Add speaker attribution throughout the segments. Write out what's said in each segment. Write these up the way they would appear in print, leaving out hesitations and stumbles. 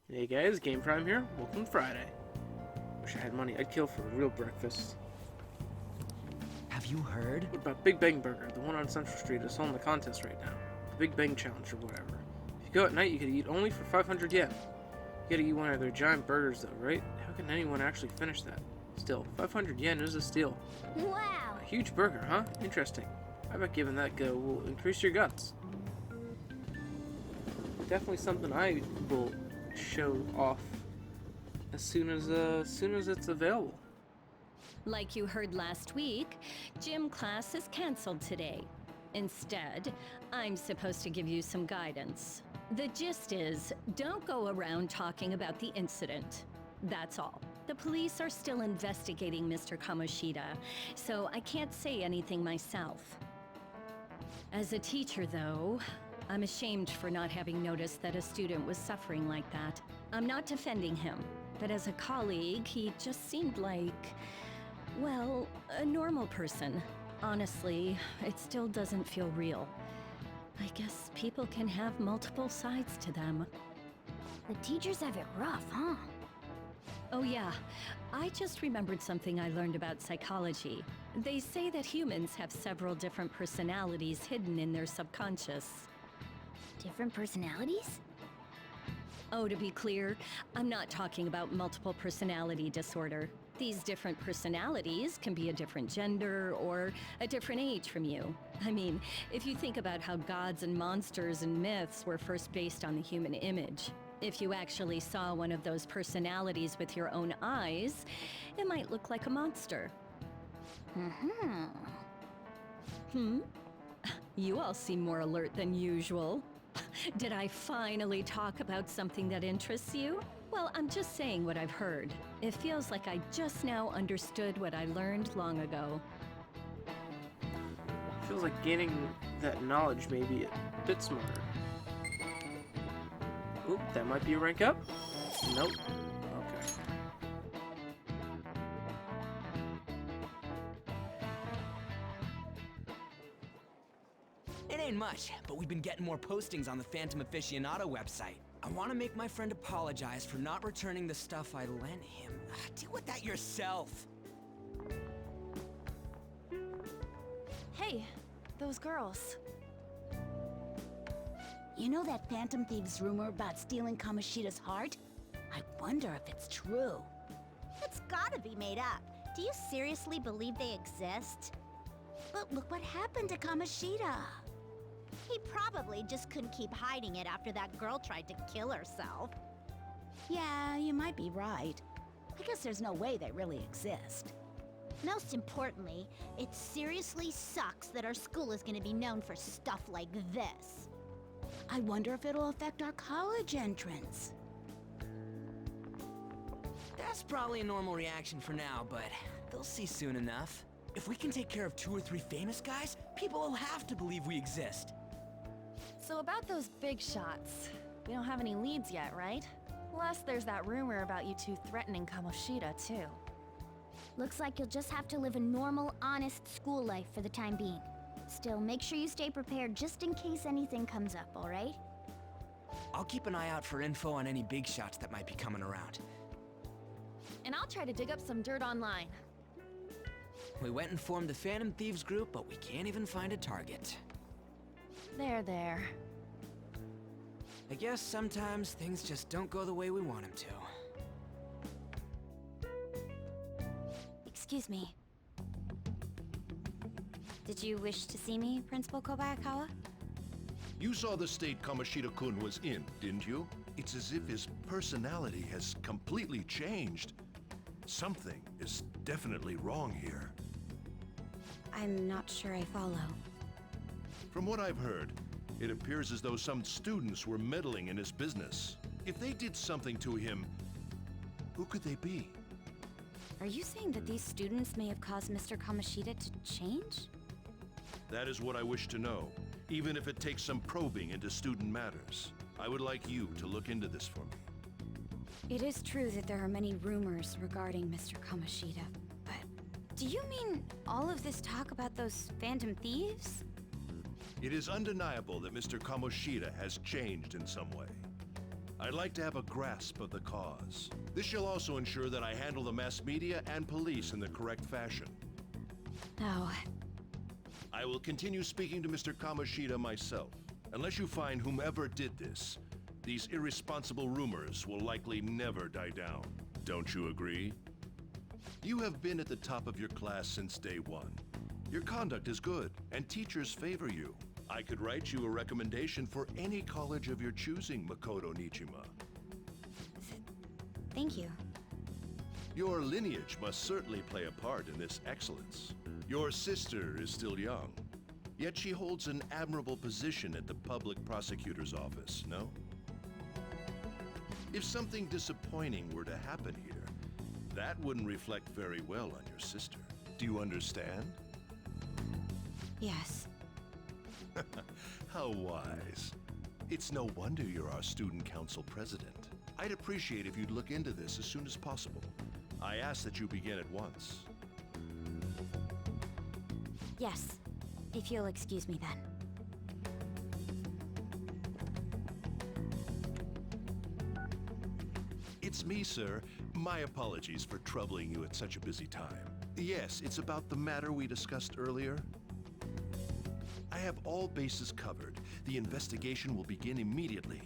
Speaker 1: Hey guys, Game Prime here. Welcome to Friday. Wish I had money I'd kill for a real breakfast.
Speaker 2: Have you heard?
Speaker 1: What about Big Bang Burger, the one on Central Street is on the contest right now? The Big Bang Challenge or whatever. If you go at night, you could eat only for 500 yen. You gotta eat one of their giant burgers though, right? How can anyone actually finish that? Still, 500 yen is a steal.
Speaker 3: Wow!
Speaker 1: A huge burger, huh? Interesting. I bet giving that go will increase your guts. Definitely something I will show off as soon as it's available.
Speaker 4: Like you heard last week, gym class is canceled today. Instead, I'm supposed to give you some guidance. The gist is, don't go around talking about the incident. That's all. The police are still investigating Mr. Kamoshida, so I can't say anything myself. As a teacher, though, I'm ashamed for not having noticed that a student was suffering like that. I'm not defending him, but as a colleague, he just seemed like, well, a normal person. Honestly, it still doesn't feel real. I guess people can have multiple sides to them.
Speaker 3: The teachers have it rough, huh?
Speaker 4: Oh yeah, I just remembered something I learned about psychology. They say that humans have several different personalities hidden in their subconscious.
Speaker 3: Different personalities?
Speaker 4: Oh, to be clear, I'm not talking about multiple personality disorder. These different personalities can be a different gender or a different age from you. I mean, if you think about how gods and monsters and myths were first based on the human image, if you actually saw one of those personalities with your own eyes, it might look like a monster. Hmm? You all seem more alert than usual. Did I finally talk about something that interests you? Well, I'm just saying what I've heard. It feels like I just now understood what I learned long ago.
Speaker 1: Feels like gaining that knowledge may be a bit smarter. Oop, that might be a rank up? Nope. Okay.
Speaker 2: It ain't much, but we've been getting more postings on the Phantom Aficionado website. I want to make my friend apologize for not returning the stuff I lent him. Deal with that yourself.
Speaker 5: Hey, those girls.
Speaker 3: You know that Phantom Thieves rumor about stealing Kamoshida's heart? I wonder if it's true.
Speaker 6: It's gotta be made up. Do you seriously believe they exist?
Speaker 3: But look what happened to Kamoshida.
Speaker 6: He probably just couldn't keep hiding it after that girl tried to kill herself.
Speaker 3: Yeah, you might be right. I guess there's no way they really exist.
Speaker 6: Most importantly, it seriously sucks that our school is gonna be known for stuff like this.
Speaker 3: I wonder if it'll affect our college entrance.
Speaker 2: That's probably a normal reaction for now, but they'll see soon enough. If we can take care of 2 or 3 famous guys, people will have to believe we exist.
Speaker 5: So about those big shots, we don't have any leads yet, right? Plus, there's that rumor about you two threatening Kamoshida, too.
Speaker 3: Looks like you'll just have to live a normal, honest school life for the time being. Still, make sure you stay prepared just in case anything comes up, alright?
Speaker 2: I'll keep an eye out for info on any big shots that might be coming around.
Speaker 5: And I'll try to dig up some dirt online.
Speaker 2: We went and formed the Phantom Thieves group, but we can't even find a target.
Speaker 5: There.
Speaker 2: I guess sometimes things just don't go the way we want them to.
Speaker 3: Excuse me. Did you wish to see me, Principal Kobayakawa?
Speaker 7: You saw the state Kamoshida-kun was in, didn't you? It's as if his personality has completely changed. Something is definitely wrong here.
Speaker 3: I'm not sure I follow.
Speaker 7: From what I've heard, it appears as though some students were meddling in his business. If they did something to him, who could they be?
Speaker 3: Are you saying that these students may have caused Mr. Kamoshida to change?
Speaker 7: That is what I wish to know, even if it takes some probing into student matters. I would like you to look into this for me.
Speaker 3: It is true that there are many rumors regarding Mr. Kamoshida, but do you mean all of this talk about those Phantom Thieves?
Speaker 7: It is undeniable that Mr. Kamoshida has changed in some way. I'd like to have a grasp of the cause. This shall also ensure that I handle the mass media and police in the correct fashion.
Speaker 5: Oh,
Speaker 7: I will continue speaking to Mr. Kamoshida myself. Unless you find whomever did this, these irresponsible rumors will likely never die down. Don't you agree? You have been at the top of your class since day one. Your conduct is good, and teachers favor you. I could write you a recommendation for any college of your choosing, Makoto Nijima.
Speaker 6: Thank you.
Speaker 7: Your lineage must certainly play a part in this excellence. Your sister is still young, yet she holds an admirable position at the public prosecutor's office, no? If something disappointing were to happen here, that wouldn't reflect very well on your sister. Do you understand?
Speaker 6: Yes.
Speaker 7: How wise. It's no wonder you're our student council president. I'd appreciate if you'd look into this as soon as possible. I ask that you begin at once.
Speaker 6: Yes. If you'll excuse me then.
Speaker 7: It's me, sir. My apologies for troubling you at such a busy time. Yes, it's about the matter we discussed earlier. I have all bases covered. The investigation will begin immediately.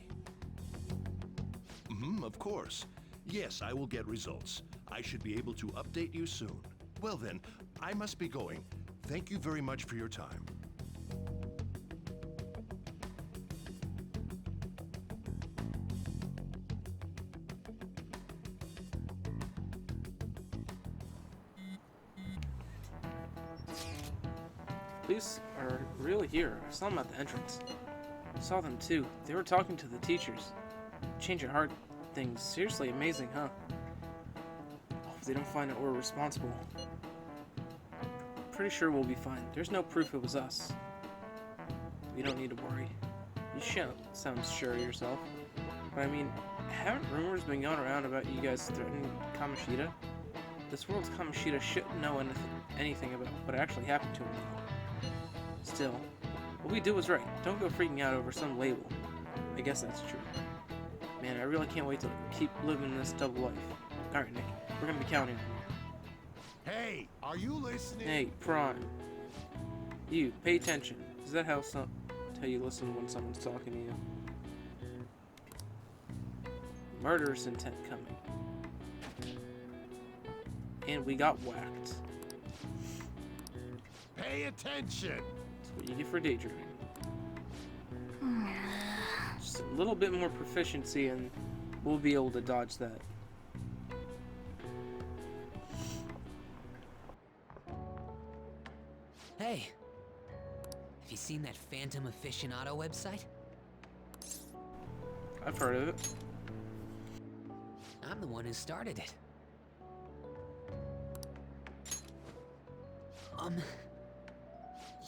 Speaker 7: Of course. Yes, I will get results. I should be able to update you soon. Well then, I must be going. Thank you very much for your time.
Speaker 1: Police are really here. I saw them at the entrance. I saw them too. They were talking to the teachers. Change of heart thing's seriously amazing, huh? Hope they don't find out we're responsible. Pretty sure we'll be fine. There's no proof it was us. You don't need to worry. You sound sure of yourself. But I mean, haven't rumors been going around about you guys threatening Kamoshida? This world's Kamoshida shouldn't know anything about what actually happened to him. Still, what we did was right. Don't go freaking out over some label. I guess that's true. Man, I really can't wait to keep living this double life. Alright, Nick, we're gonna be counting on you.
Speaker 8: Hey, are you listening?
Speaker 1: Hey, Prime. You, pay attention. Does that how you listen when someone's talking to you? Murderous intent coming. And we got whacked.
Speaker 8: Pay attention.
Speaker 1: That's what you get for daydreaming. Just a little bit more proficiency and we'll be able to dodge that.
Speaker 2: Hey, have you seen that Phantom Aficionado website?
Speaker 1: I've heard of it.
Speaker 2: I'm the one who started it.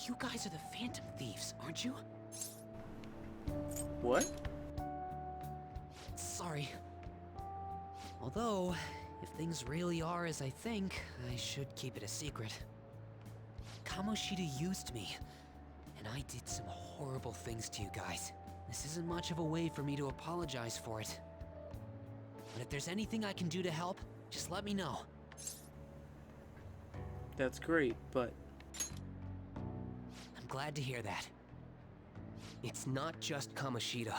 Speaker 2: You guys are the Phantom Thieves, aren't you?
Speaker 1: What?
Speaker 2: Sorry. Although, if things really are as I think, I should keep it a secret. Kamoshida used me, and I did some horrible things to you guys. This isn't much of a way for me to apologize for it. But if there's anything I can do to help, just let me know.
Speaker 1: That's great, but
Speaker 9: I'm glad to hear that. It's not just Kamoshida.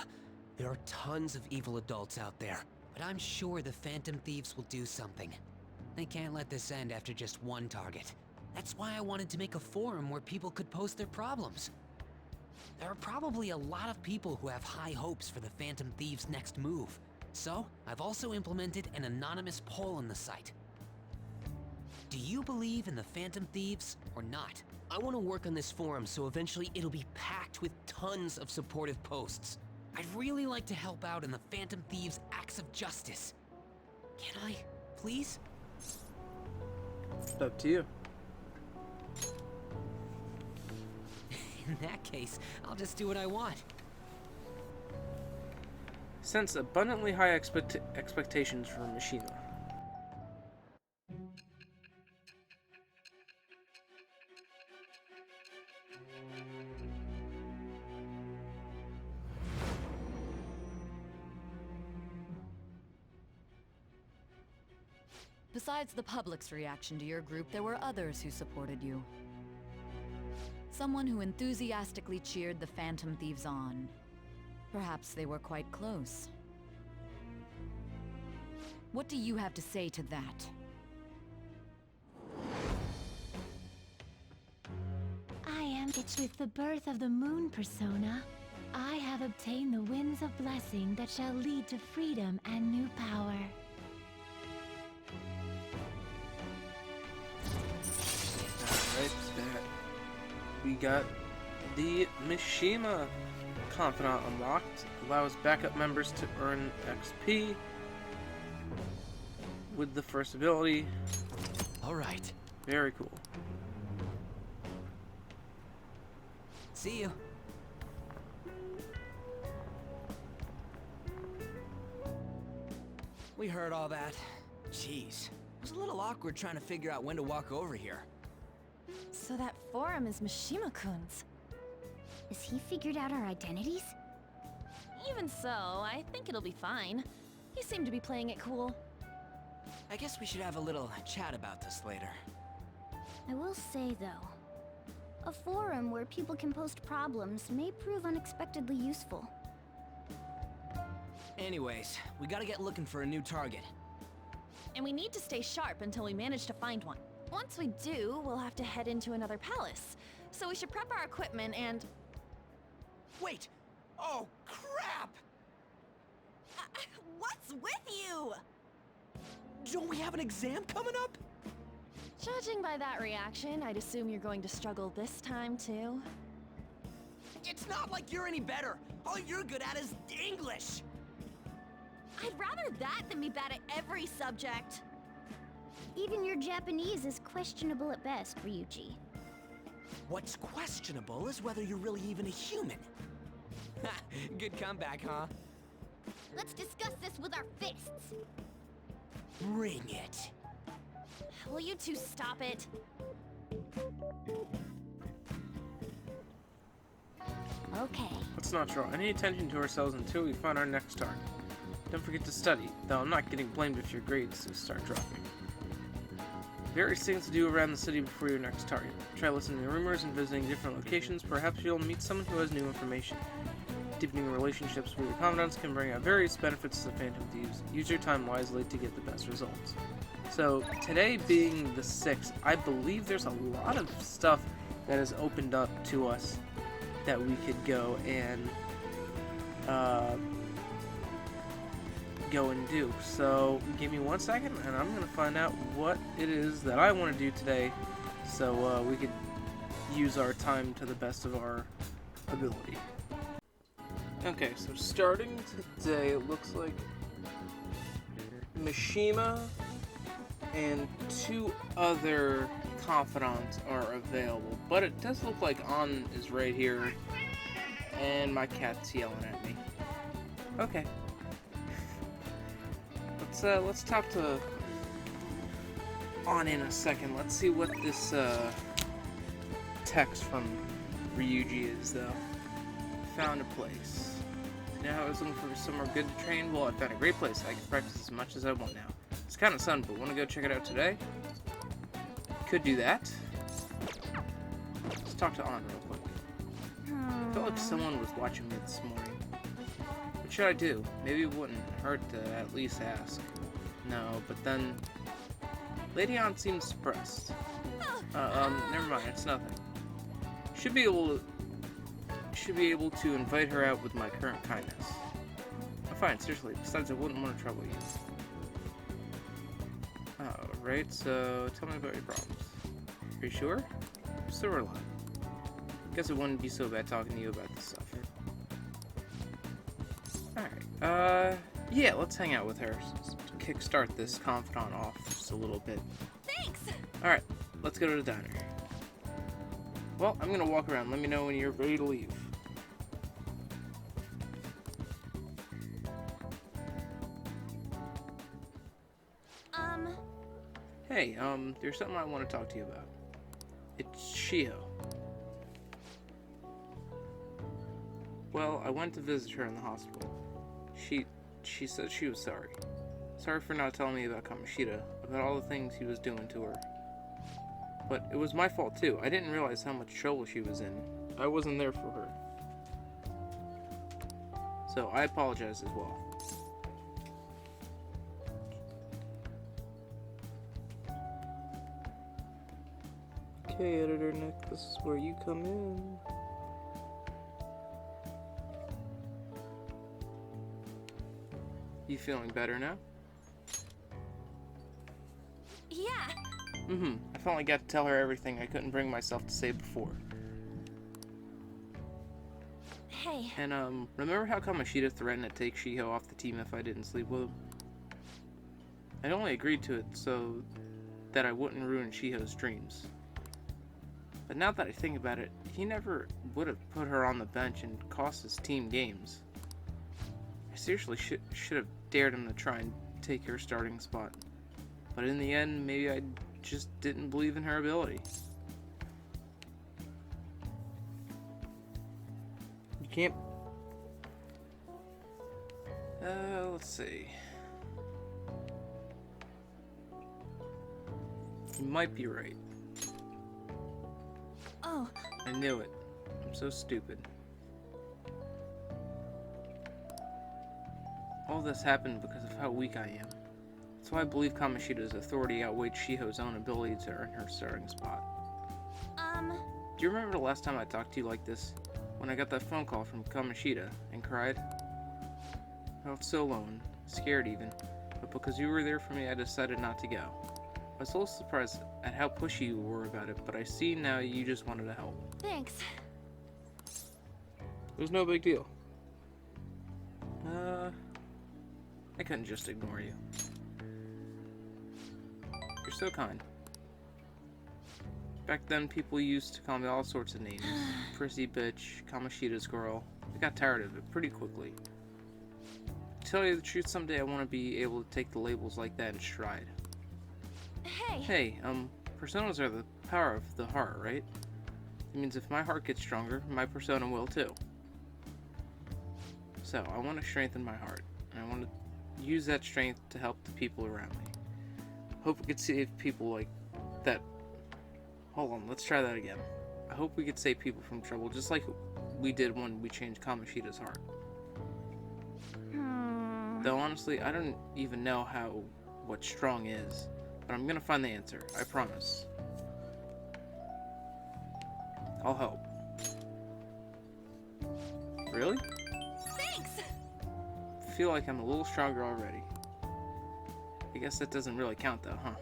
Speaker 9: There are tons of evil adults out there.
Speaker 2: But I'm sure the Phantom Thieves will do something. They can't let this end after just one target. That's why I wanted to make a forum where people could post their problems. There are probably a lot of people who have high hopes for the Phantom Thieves' next move. So, I've also implemented an anonymous poll on the site. Do you believe in the Phantom Thieves or not?
Speaker 9: I want to work on this forum so eventually it'll be packed with tons of supportive posts.
Speaker 2: I'd really like to help out in the Phantom Thieves' acts of justice. Can I, please?
Speaker 1: it's up to you.
Speaker 2: In that case, I'll just do what I want.
Speaker 1: Sense abundantly high expectations from Mishima.
Speaker 5: Besides the public's reaction to your group, there were others who supported you. Someone who enthusiastically cheered the Phantom Thieves on. Perhaps they were quite close. What do you have to say to that?
Speaker 10: I am rich with the birth of the moon persona. I have obtained the winds of blessing that shall lead to freedom and new power.
Speaker 1: Alright, we got the Mishima Confidant unlocked. Allows backup members to earn XP with the first ability.
Speaker 9: Alright.
Speaker 1: Very cool.
Speaker 9: See you. We heard all that. Jeez. It was a little awkward trying to figure out when to walk over here.
Speaker 5: So that forum is Mishima-kun's.
Speaker 3: Has he figured out our identities?
Speaker 5: Even so, I think it'll be fine. He seemed to be playing it cool.
Speaker 9: I guess we should have a little chat about this later.
Speaker 3: I will say, though, a forum where people can post problems may prove unexpectedly useful.
Speaker 9: Anyways, we gotta get looking for a new target.
Speaker 5: And we need to stay sharp until we manage to find one. Once we do, we'll have to head into another palace. So we should prep our equipment and...
Speaker 9: Wait! Oh, crap!
Speaker 5: What's with you?
Speaker 9: Don't we have an exam coming up?
Speaker 5: Judging by that reaction, I'd assume you're going to struggle this time, too.
Speaker 9: It's not like you're any better. All you're good at is English.
Speaker 6: I'd rather that than be bad at every subject.
Speaker 3: Even your Japanese is questionable at best, Ryuji.
Speaker 9: What's questionable is whether you're really even a human. Good comeback, huh?
Speaker 6: Let's discuss this with our fists.
Speaker 9: Bring it.
Speaker 5: Will you two stop it?
Speaker 3: Okay.
Speaker 1: Let's not draw any attention to ourselves until we find our next target. Don't forget to study, though I'm not getting blamed if your grades start dropping. Various things to do around the city before your next target. Try listening to rumors and visiting different locations. Perhaps you'll meet someone who has new information. Deepening relationships with your confidants can bring out various benefits to the Phantom Thieves. Use your time wisely to get the best results. So, today being the 6th, I believe there's a lot of stuff that has opened up to us that we could go and do. So give me 1 second and I'm gonna find out what it is that I want to do today so we could use our time to the best of our ability. Okay, so starting today it looks like Mishima and 2 other confidants are available, but it does look like An is right here and my cat's yelling at me. Okay. Let's talk to An in a second. Let's see what this text from Ryuji is, though. Found a place. Now I was looking for somewhere good to train. Well, I found a great place. I can practice as much as I want now. It's kind of sun, but want to go check it out today? Could do that. Let's talk to An real quick. I felt like someone was watching me this morning. What should I do? Maybe it wouldn't hurt to at least ask. No, but then Lady An seems suppressed. Never mind, it's nothing. Should be able to invite her out with my current kindness. I'm fine, seriously. Besides, I wouldn't want to trouble you. Alright, so tell me about your problems. Are you sure? I'm still alive. Guess it wouldn't be so bad talking to you about this stuff. Alright, yeah, let's hang out with her. Kickstart this confidant off just a little bit.
Speaker 5: Thanks!
Speaker 1: Alright, let's go to the diner. Well, I'm gonna walk around. Let me know when you're ready to leave. Hey, there's something I want to talk to you about. It's Shio. Well, I went to visit her in the hospital. She said she was sorry. Sorry for not telling me about Kamoshida, about all the things he was doing to her. But it was my fault too. I didn't realize how much trouble she was in. I wasn't there for her. So I apologize as well. Okay, Editor Nick, this is where you come in. You feeling better now?
Speaker 5: Yeah.
Speaker 1: I finally got to tell her everything I couldn't bring myself to say before.
Speaker 5: Hey.
Speaker 1: And, remember how Kamoshida threatened to take Shiho off the team if I didn't sleep with him? I only agreed to it so that I wouldn't ruin Shiho's dreams. But now that I think about it, he never would have put her on the bench and cost his team games. I seriously should have dared him to try and take her starting spot. But in the end, maybe I just didn't believe in her ability. You can't... let's see. You might be right.
Speaker 5: Oh.
Speaker 1: I knew it. I'm so stupid. All this happened because of how weak I am. That's why I believe Kamoshida's authority outweighed Shiho's own ability to earn her starting spot. Do you remember the last time I talked to you like this? When I got that phone call from Kamoshida and cried? I felt so alone, scared even, but because you were there for me, I decided not to go. I was a little surprised at how pushy you were about it, but I see now you just wanted to help.
Speaker 5: Thanks.
Speaker 1: It was no big deal. I couldn't just ignore you. You're so kind. Back then, people used to call me all sorts of names. Prissy bitch, Kamoshida's girl. I got tired of it pretty quickly. To tell you the truth, someday I want to be able to take the labels like that in stride. Hey, personas are the power of the heart, right? It means if my heart gets stronger, my persona will too. So, I want to strengthen my heart, and I want to use that strength to help the people around me. Hope we could save people like that. Hold on, let's try that again. I hope we could save people from trouble, just like we did when we changed Kamoshida's heart. Though honestly, I don't even know what strong is, but I'm gonna find the answer, I promise. I'll help. Really?
Speaker 5: Thanks!
Speaker 1: I feel like I'm a little stronger already. I guess that doesn't really count though, huh?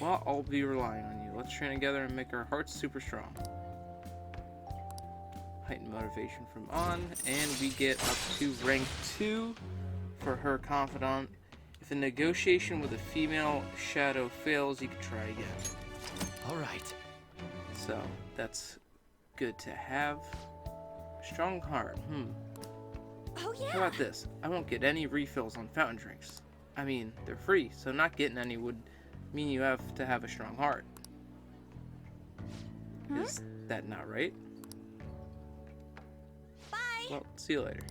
Speaker 1: Well, I'll be relying on you. Let's train together and make our hearts super strong. Heightened motivation from on, and we get up to rank 2 for her Confidant. If a negotiation with a female shadow fails, you can try again.
Speaker 9: Alright.
Speaker 1: So, that's good to have. Strong heart,
Speaker 5: Oh yeah!
Speaker 1: How about this? I won't get any refills on fountain drinks. I mean, they're free, so not getting any would mean you have to have a strong heart. Is that not right?
Speaker 5: Bye!
Speaker 1: Well, see you later.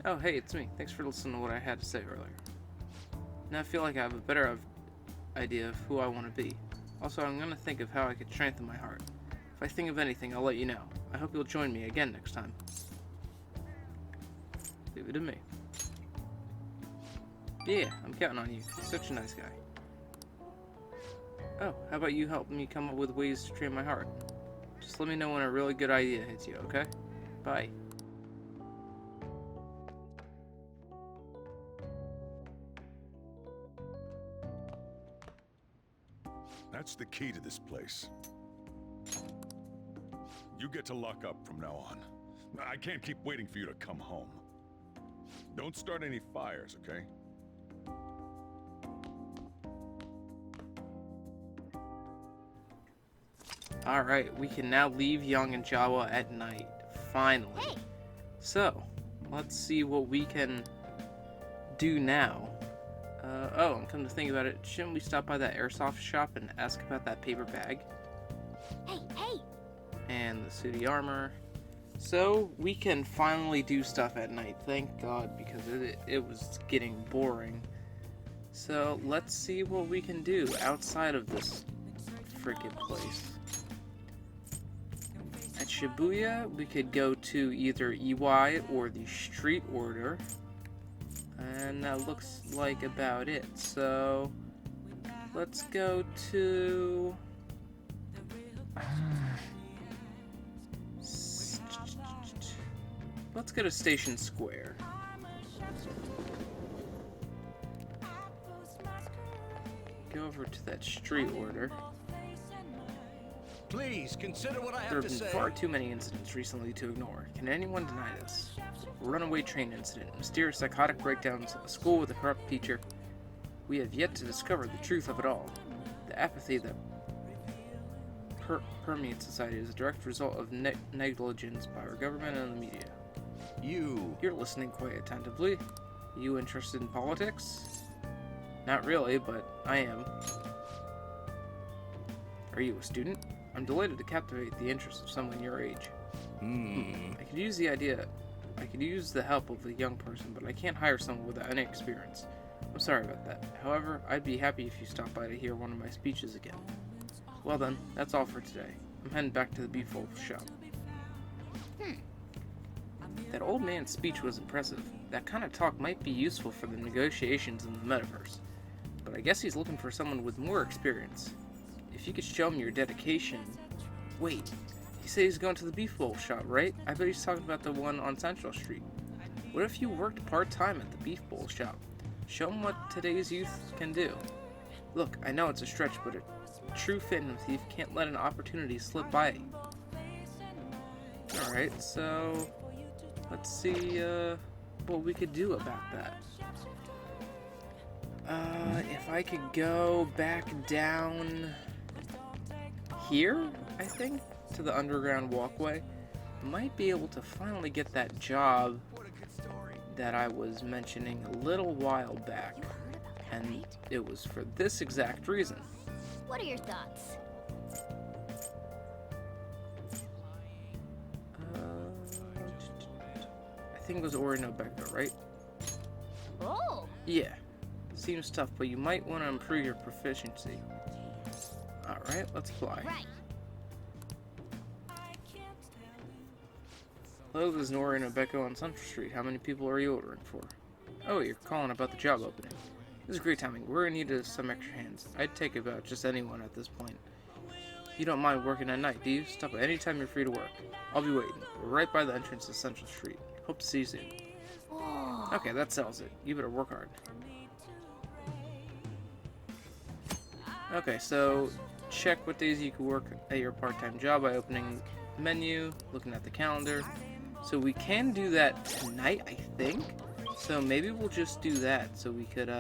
Speaker 1: Oh, hey, it's me. Thanks for listening to what I had to say earlier. Now I feel like I have a better idea of who I want to be. Also, I'm going to think of how I could strengthen my heart. If I think of anything, I'll let you know. I hope you'll join me again next time. Leave it to me. Yeah, I'm counting on you. You're such a nice guy. Oh, how about you help me come up with ways to train my heart? Just let me know when a really good idea hits you, okay? Bye.
Speaker 11: That's the key to this place. You get to lock up from now on. I can't keep waiting for you to come home. Don't start any fires, okay?
Speaker 1: Alright, we can now leave Young and Jawa at night. Finally.
Speaker 3: Hey.
Speaker 1: So, let's see what we can do now. Oh, and come to think about it, shouldn't we stop by that airsoft shop and ask about that paper bag?
Speaker 3: Hey!
Speaker 1: And the suit armor. So we can finally do stuff at night, thank God, because it was getting boring. So let's see what we can do outside of this freaking place. At Shibuya, we could go to either EY or the Street Order. And that looks like about it. So let's go to... Let's go to Station Square. Go over to that Street Order.
Speaker 12: Please consider what I
Speaker 1: There
Speaker 12: have
Speaker 1: have
Speaker 12: to
Speaker 1: been
Speaker 12: say.
Speaker 1: far too many incidents recently to ignore. Can anyone deny this? A runaway train incident, mysterious psychotic breakdowns, a school with a corrupt teacher. We have yet to discover the truth of it all. The apathy that permeates society is a direct result of negligence by our government and the media. You're listening quite attentively. You interested in politics? Not really, but I am. Are you a student? I'm delighted to captivate the interest of someone your age. I could use the help of a young person, but I can't hire someone without any experience. I'm sorry about that. However, I'd be happy if you stopped by to hear one of my speeches again. Well then, that's all for today. I'm heading back to the Beef Bowl shop. That old man's speech was impressive. That kind of talk might be useful for the negotiations in the metaverse. But I guess he's looking for someone with more experience. If you could show him your dedication... Wait, he said he's going to the Beef Bowl shop, right? I bet he's talking about the one on Central Street. What if you worked part-time at the Beef Bowl shop? Show him what today's youth can do. Look, I know it's a stretch, but a true fitting thief can't let an opportunity slip by. Alright, so... let's see what we could do about that. If I could go back down here, I think, to the underground walkway, might be able to finally get that job that I was mentioning a little while back. And it was for this exact reason.
Speaker 3: What are your thoughts?
Speaker 1: I think it was Ori no Beko, right?
Speaker 3: Oh!
Speaker 1: Yeah. Seems tough, but you might want to improve your proficiency. Alright, let's apply.
Speaker 3: Right.
Speaker 1: Hello, this is Ori no Beko on Central Street. How many people are you ordering for? Oh, you're calling about the job opening. This is great timing. We're in need of some extra hands. I'd take about just anyone at this point. You don't mind working at night, do you? Stop at any time you're free to work. I'll be waiting. We're right by the entrance to Central Street. Hope to see you soon.
Speaker 3: Oh.
Speaker 1: Okay, that settles it. You better work hard. Okay, so check what days you can work at your part-time job by opening the menu, looking at the calendar. So we can do that tonight, I think. So maybe we'll just do that so we could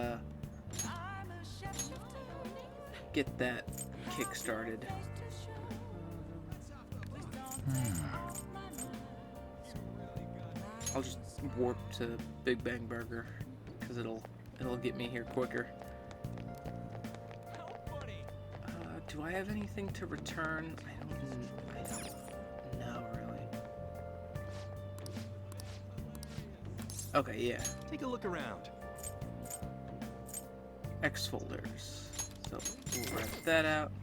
Speaker 1: get that kick-started. I'll just warp to Big Bang Burger because it'll get me here quicker. Do I have anything to return? I don't know, really. Okay, yeah.
Speaker 12: Take a look around.
Speaker 1: X folders. So we'll write that out.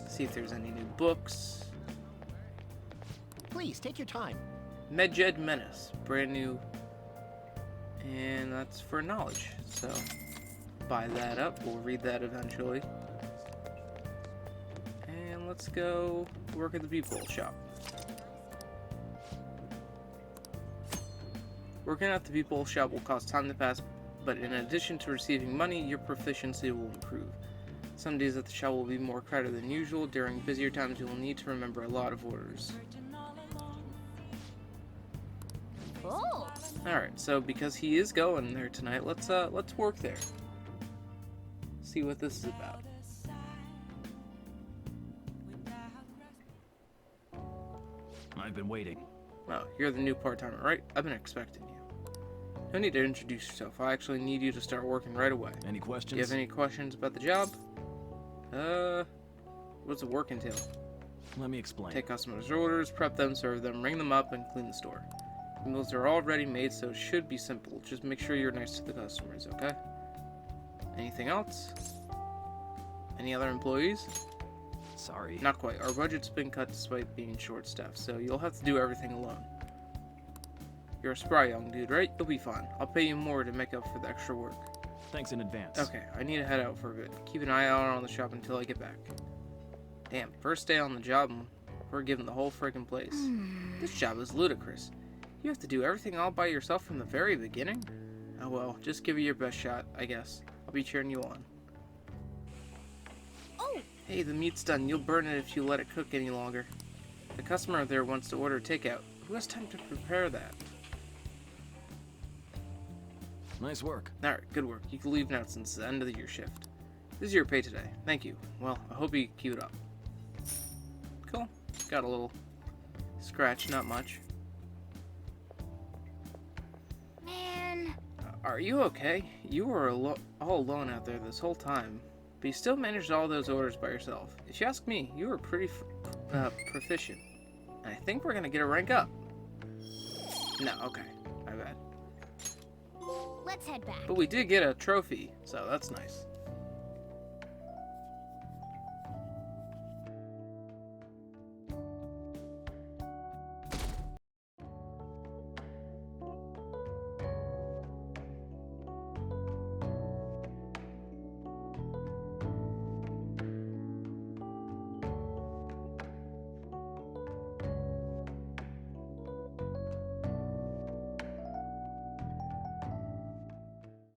Speaker 1: See if there's any new books.
Speaker 12: Please take your time.
Speaker 1: Medjed Menace, brand new, and that's for knowledge. So buy that up. We'll read that eventually. And let's go work at the Beef Bowl shop. Working at the Beef Bowl shop will cause time to pass, but in addition to receiving money, your proficiency will improve. Some days at the shop will be more crowded than usual. During busier times, you will need to remember a lot of orders.
Speaker 3: Oh!
Speaker 1: Alright, so because he is going there tonight, let's work there. See what this is about.
Speaker 12: I've been waiting.
Speaker 1: Oh, you're the new part-timer, right? I've been expecting you. No need to introduce yourself. I actually need you to start working right away.
Speaker 12: Any questions?
Speaker 1: Do you have any questions about the job? What's the work entail?
Speaker 12: Let me explain.
Speaker 1: Take customers' orders, prep them, serve them, ring them up, and clean the store. The meals are already made, so it should be simple. Just make sure you're nice to the customers, okay? Anything else? Any other employees?
Speaker 12: Sorry.
Speaker 1: Not quite. Our budget's been cut despite being short-staffed, so you'll have to do everything alone. You're a spry young dude, right? You'll be fine. I'll pay you more to make up for the extra work.
Speaker 12: Thanks in advance.
Speaker 1: Okay, I need to head out for a bit. Keep an eye out on the shop until I get back. Damn, first day on the job, and we're given the whole friggin' place. This job is ludicrous. You have to do everything all by yourself from the very beginning? Oh well, just give it your best shot, I guess. I'll be cheering you on.
Speaker 3: Oh!
Speaker 1: Hey, the meat's done. You'll burn it if you let it cook any longer. The customer there wants to order takeout. Who has time to prepare that?
Speaker 12: Nice work.
Speaker 1: Alright, good work. You can leave now since it's the end of your shift. This is your pay today. Thank you. Well, I hope you keep it up. Cool. Got a little scratch, not much.
Speaker 3: Man.
Speaker 1: Are you okay? You were all alone out there this whole time, but you still managed all those orders by yourself. If you ask me, you were pretty proficient. And I think we're gonna get a rank up. No, okay. My bad.
Speaker 3: Let's head back.
Speaker 1: But we did get a trophy, so that's nice.